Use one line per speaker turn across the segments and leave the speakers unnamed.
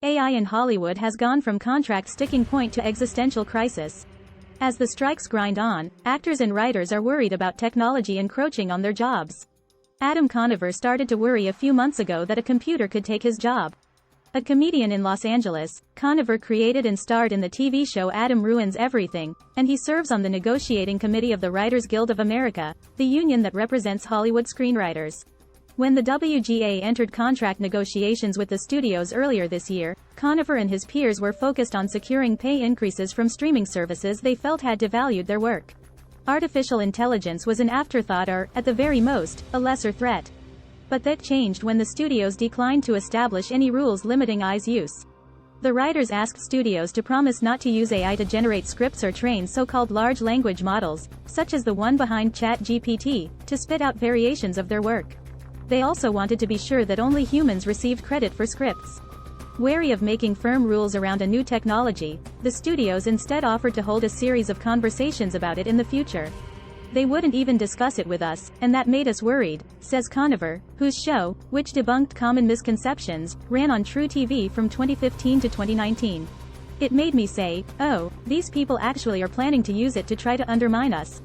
AI in Hollywood has gone from contract sticking point to existential crisis. As the strikes grind on, actors and writers are worried about technology encroaching on their jobs. Adam Conover started to worry a few months ago that a computer could take his job. A comedian in Los Angeles, Conover created and starred in the TV show Adam Ruins Everything, and he serves on the negotiating committee of the Writers Guild of America, the union that represents Hollywood screenwriters. When the WGA entered contract negotiations with the studios earlier this year, Conover and his peers were focused on securing pay increases from streaming services they felt had devalued their work. Artificial intelligence was an afterthought or, at the very most, a lesser threat. But that changed when the studios declined to establish any rules limiting AI's use. The writers asked studios to promise not to use AI to generate scripts or train so-called large language models, such as the one behind ChatGPT, to spit out variations of their work. They also wanted to be sure that only humans received credit for scripts. Wary of making firm rules around a new technology, the studios instead offered to hold a series of conversations about it in the future. They wouldn't even discuss it with us, and that made us worried, says Conover, whose show, which debunked common misconceptions, ran on True TV from 2015 to 2019. It made me say, oh, these people actually are planning to use it to try to undermine us.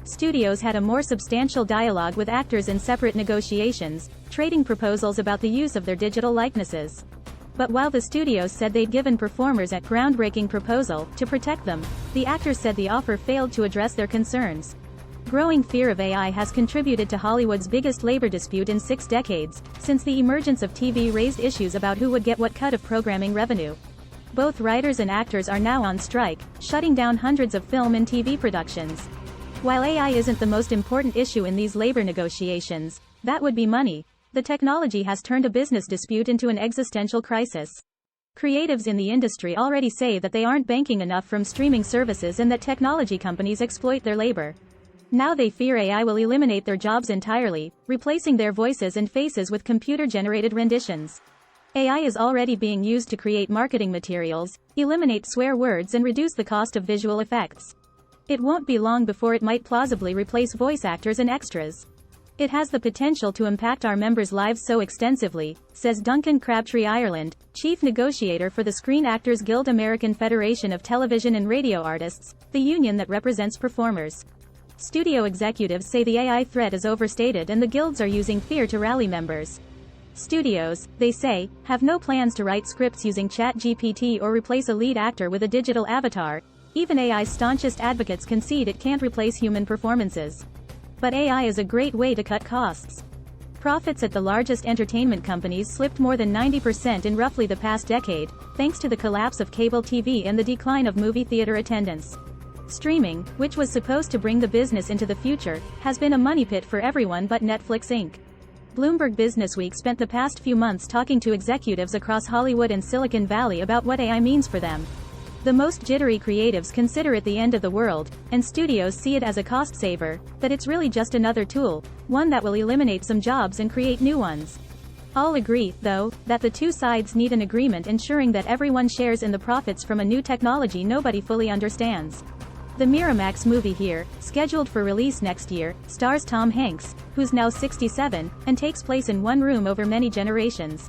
Studios had a more substantial dialogue with actors in separate negotiations, trading proposals about the use of their digital likenesses. But while the studios said they'd given performers a groundbreaking proposal to protect them, the actors said the offer failed to address their concerns. Growing fear of AI has contributed to Hollywood's biggest labor dispute in 6 decades, since the emergence of TV raised issues about who would get what cut of programming revenue. Both writers and actors are now on strike, shutting down hundreds of film and TV productions. While AI isn't the most important issue in these labor negotiations, that would be money, the technology has turned a business dispute into an existential crisis. Creatives in the industry already say that they aren't banking enough from streaming services and that technology companies exploit their labor. Now they fear AI will eliminate their jobs entirely, replacing their voices and faces with computer-generated renditions. AI is already being used to create marketing materials, eliminate swear words and reduce the cost of visual effects. It won't be long before it might plausibly replace voice actors and extras. It has the potential to impact our members' lives so extensively, says Duncan Crabtree Ireland, chief negotiator for the Screen Actors Guild American Federation of Television and Radio Artists, the union that represents performers. Studio executives say the AI threat is overstated and the guilds are using fear to rally members. Studios, they say, have no plans to write scripts using ChatGPT or replace a lead actor with a digital avatar. Even AI's staunchest advocates concede it can't replace human performances. But AI is a great way to cut costs. Profits at the largest entertainment companies slipped more than 90% in roughly the past decade, thanks to the collapse of cable TV and the decline of movie theater attendance. Streaming, which was supposed to bring the business into the future, has been a money pit for everyone but Netflix Inc. Bloomberg Businessweek spent the past few months talking to executives across Hollywood and Silicon Valley about what AI means for them. The most jittery creatives consider it the end of the world, and studios see it as a cost saver, that it's really just another tool, one that will eliminate some jobs and create new ones. All agree, though, that the two sides need an agreement ensuring that everyone shares in the profits from a new technology nobody fully understands. The Miramax movie Here, scheduled for release next year, stars Tom Hanks, who's now 67, and takes place in one room over many generations.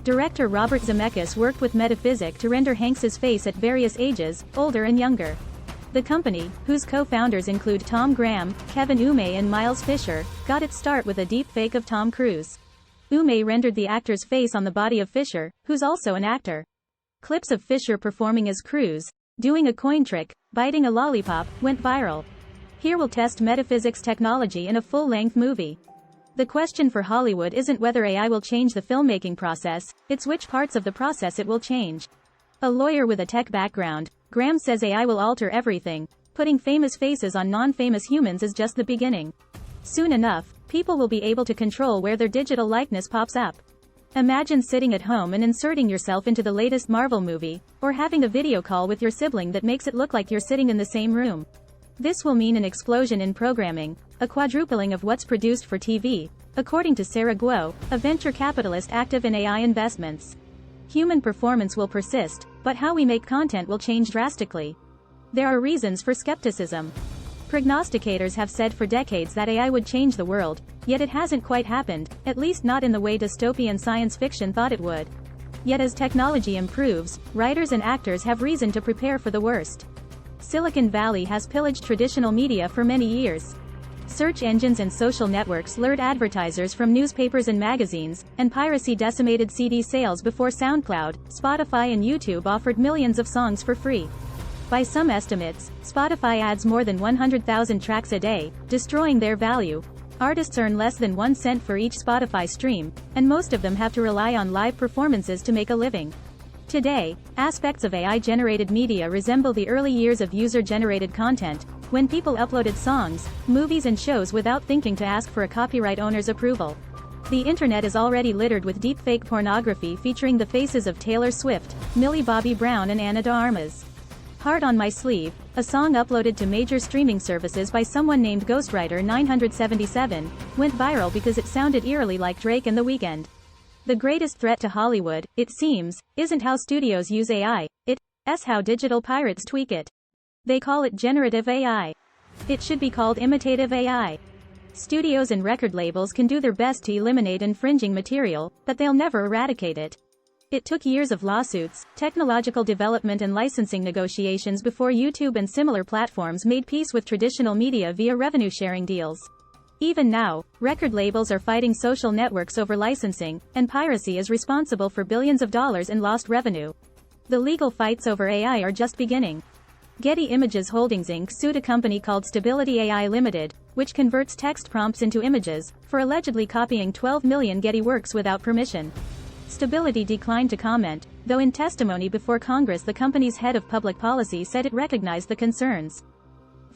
Director Robert Zemeckis worked with Metaphysic to render Hanks's face at various ages, older and younger. The company, whose co-founders include Tom Graham, Kevin Ume and Miles Fisher, got its start with a deep fake of Tom Cruise. Ume rendered the actor's face on the body of Fisher, who's also an actor. Clips of Fisher performing as Cruise, doing a coin trick, biting a lollipop, went viral. Here we'll test Metaphysic's technology in a full-length movie. The question for Hollywood isn't whether AI will change the filmmaking process, it's which parts of the process it will change. A lawyer with a tech background, Graham says AI will alter everything. Putting famous faces on non-famous humans is just the beginning. Soon enough, people will be able to control where their digital likeness pops up. Imagine sitting at home and inserting yourself into the latest Marvel movie, or having a video call with your sibling that makes it look like you're sitting in the same room. This will mean an explosion in programming, a quadrupling of what's produced for TV, according to Sarah Guo, a venture capitalist active in AI investments. Human performance will persist, but how we make content will change drastically. There are reasons for skepticism. Prognosticators have said for decades that AI would change the world, yet it hasn't quite happened, at least not in the way dystopian science fiction thought it would. Yet as technology improves, writers and actors have reason to prepare for the worst. Silicon Valley has pillaged traditional media for many years. Search engines and social networks lured advertisers from newspapers and magazines, and piracy decimated CD sales before SoundCloud, Spotify and YouTube offered millions of songs for free. By some estimates, Spotify adds more than 100,000 tracks a day, destroying their value. Artists earn less than 1 cent for each Spotify stream, and most of them have to rely on live performances to make a living. Today, aspects of AI-generated media resemble the early years of user-generated content, when people uploaded songs, movies and shows without thinking to ask for a copyright owner's approval. The internet is already littered with deepfake pornography featuring the faces of Taylor Swift, Millie Bobby Brown and Ana de Armas. Heart on My Sleeve, a song uploaded to major streaming services by someone named Ghostwriter 977, went viral because it sounded eerily like Drake and The Weeknd. The greatest threat to Hollywood, it seems, isn't how studios use AI, it's how digital pirates tweak it. They call it generative AI. It should be called imitative AI. Studios and record labels can do their best to eliminate infringing material, but they'll never eradicate it. It took years of lawsuits, technological development and licensing negotiations before YouTube and similar platforms made peace with traditional media via revenue-sharing deals. Even now, record labels are fighting social networks over licensing, and piracy is responsible for billions of dollars in lost revenue. The legal fights over AI are just beginning. Getty Images Holdings Inc. sued a company called Stability AI Limited, which converts text prompts into images, for allegedly copying 12 million Getty works without permission. Stability declined to comment, though in testimony before Congress the company's head of public policy said it recognized the concerns.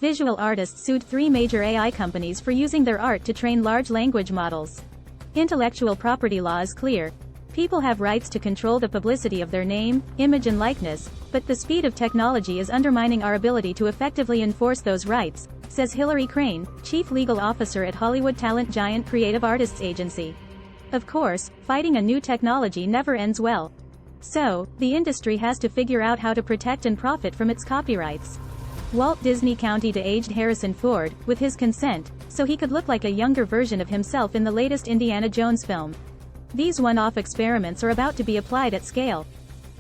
Visual artists sued 3 major AI companies for using their art to train large language models. Intellectual property law is clear. People have rights to control the publicity of their name, image and likeness, but the speed of technology is undermining our ability to effectively enforce those rights, says Hillary Crane, Chief Legal Officer at Hollywood talent giant Creative Artists Agency. Of course, fighting a new technology never ends well. So, the industry has to figure out how to protect and profit from its copyrights. Walt Disney county-de-aged Harrison Ford, with his consent, so he could look like a younger version of himself in the latest Indiana Jones film. These one-off experiments are about to be applied at scale.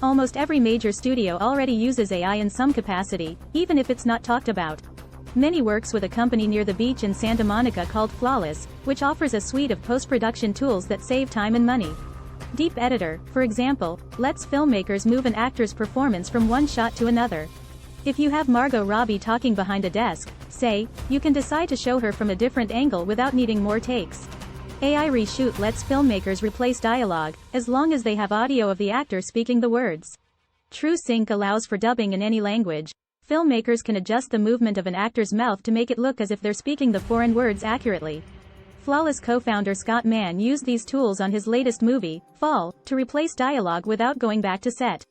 Almost every major studio already uses AI in some capacity, even if it's not talked about. Many works with a company near the beach in Santa Monica called Flawless, which offers a suite of post-production tools that save time and money. Deep Editor, for example, lets filmmakers move an actor's performance from one shot to another. If you have Margot Robbie talking behind a desk, say, you can decide to show her from a different angle without needing more takes. AI Reshoot lets filmmakers replace dialogue, as long as they have audio of the actor speaking the words. True Sync allows for dubbing in any language. Filmmakers can adjust the movement of an actor's mouth to make it look as if they're speaking the foreign words accurately. Flawless co-founder Scott Mann used these tools on his latest movie, Fall, to replace dialogue without going back to set.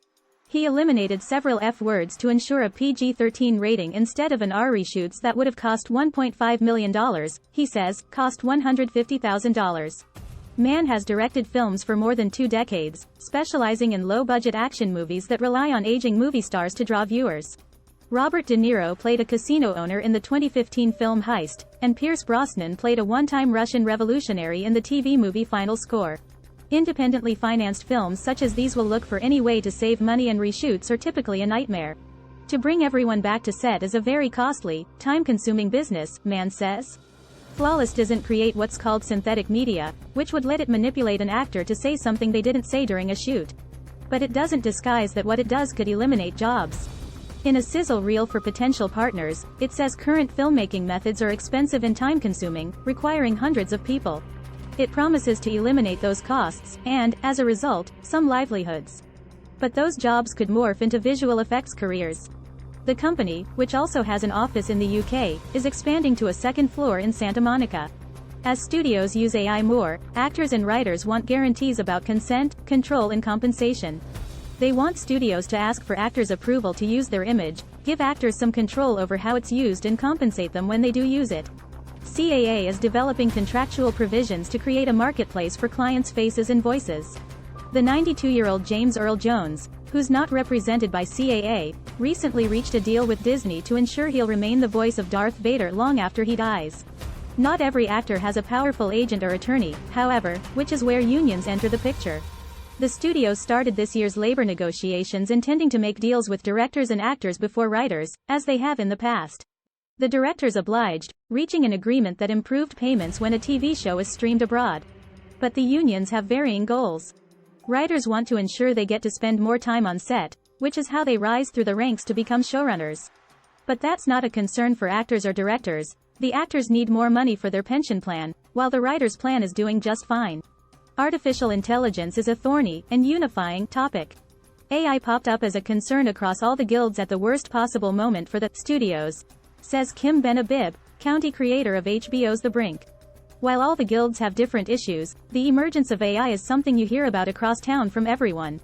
He eliminated several F words to ensure a PG-13 rating instead of an R. Reshoots that would have cost $1.5 million, he says, cost $150,000. Mann has directed films for more than 2 decades, specializing in low-budget action movies that rely on aging movie stars to draw viewers. Robert De Niro played a casino owner in the 2015 film Heist, and Pierce Brosnan played a one-time Russian revolutionary in the TV movie Final Score. Independently financed films such as these will look for any way to save money, and reshoots are typically a nightmare. To bring everyone back to set is a very costly, time-consuming business, Mann says. Flawless doesn't create what's called synthetic media, which would let it manipulate an actor to say something they didn't say during a shoot. But it doesn't disguise that what it does could eliminate jobs. In a sizzle reel for potential partners, it says current filmmaking methods are expensive and time-consuming, requiring hundreds of people. It promises to eliminate those costs, and, as a result, some livelihoods. But those jobs could morph into visual effects careers. The company, which also has an office in the UK, is expanding to a second floor in Santa Monica. As studios use AI more, actors and writers want guarantees about consent, control and compensation. They want studios to ask for actors' approval to use their image, give actors some control over how it's used and compensate them when they do use it. CAA is developing contractual provisions to create a marketplace for clients' faces and voices. The 92-year-old James Earl Jones, who's not represented by CAA, recently reached a deal with Disney to ensure he'll remain the voice of Darth Vader long after he dies. Not every actor has a powerful agent or attorney, however, which is where unions enter the picture. The studios started this year's labor negotiations intending to make deals with directors and actors before writers, as they have in the past. The directors obliged, reaching an agreement that improved payments when a TV show is streamed abroad. But the unions have varying goals. Writers want to ensure they get to spend more time on set, which is how they rise through the ranks to become showrunners. But that's not a concern for actors or directors. The actors need more money for their pension plan, while the writers' plan is doing just fine. Artificial intelligence is a thorny and unifying topic. AI popped up as a concern across all the guilds at the worst possible moment for the studios, says Kim Ben-Abib, county creator of HBO's The Brink. While all the guilds have different issues, the emergence of AI is something you hear about across town from everyone.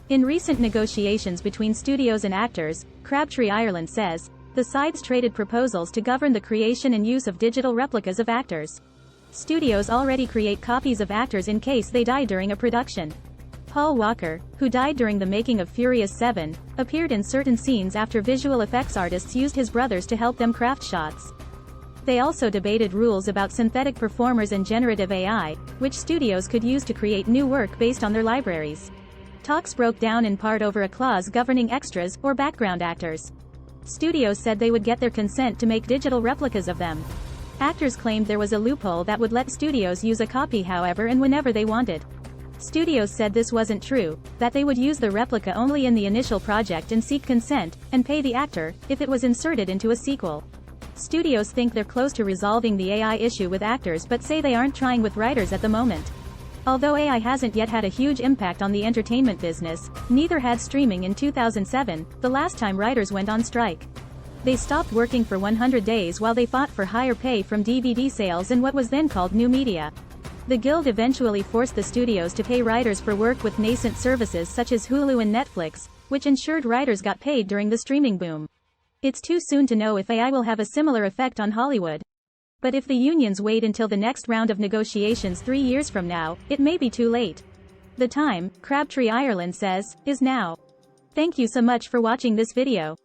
In recent negotiations between studios and actors, Crabtree Ireland says, the sides traded proposals to govern the creation and use of digital replicas of actors. Studios already create copies of actors in case they die during a production. Paul Walker, who died during the making of Furious 7, appeared in certain scenes after visual effects artists used his brothers to help them craft shots. They also debated rules about synthetic performers and generative AI, which studios could use to create new work based on their libraries. Talks broke down in part over a clause governing extras, or background actors. Studios said they would get their consent to make digital replicas of them. Actors claimed there was a loophole that would let studios use a copy however and whenever they wanted. Studios said this wasn't true, that they would use the replica only in the initial project and seek consent, and pay the actor, if it was inserted into a sequel. Studios think they're close to resolving the AI issue with actors but say they aren't trying with writers at the moment. Although AI hasn't yet had a huge impact on the entertainment business, neither had streaming in 2007, the last time writers went on strike. They stopped working for 100 days while they fought for higher pay from DVD sales and what was then called new media. The Guild eventually forced the studios to pay writers for work with nascent services such as Hulu and Netflix, which ensured writers got paid during the streaming boom. It's too soon to know if AI will have a similar effect on Hollywood. But if the unions wait until the next round of negotiations 3 years from now, it may be too late. The time, Crabtree Ireland says, is now. Thank you so much for watching this video.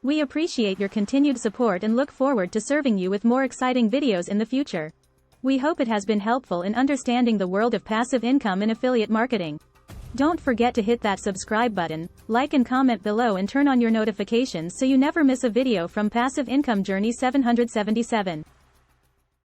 We appreciate your continued support and look forward to serving you with more exciting videos in the future. We hope it has been helpful in understanding the world of passive income and affiliate marketing. Don't forget to hit that subscribe button, like and comment below and turn on your notifications so you never miss a video from Passive Income Journey 777.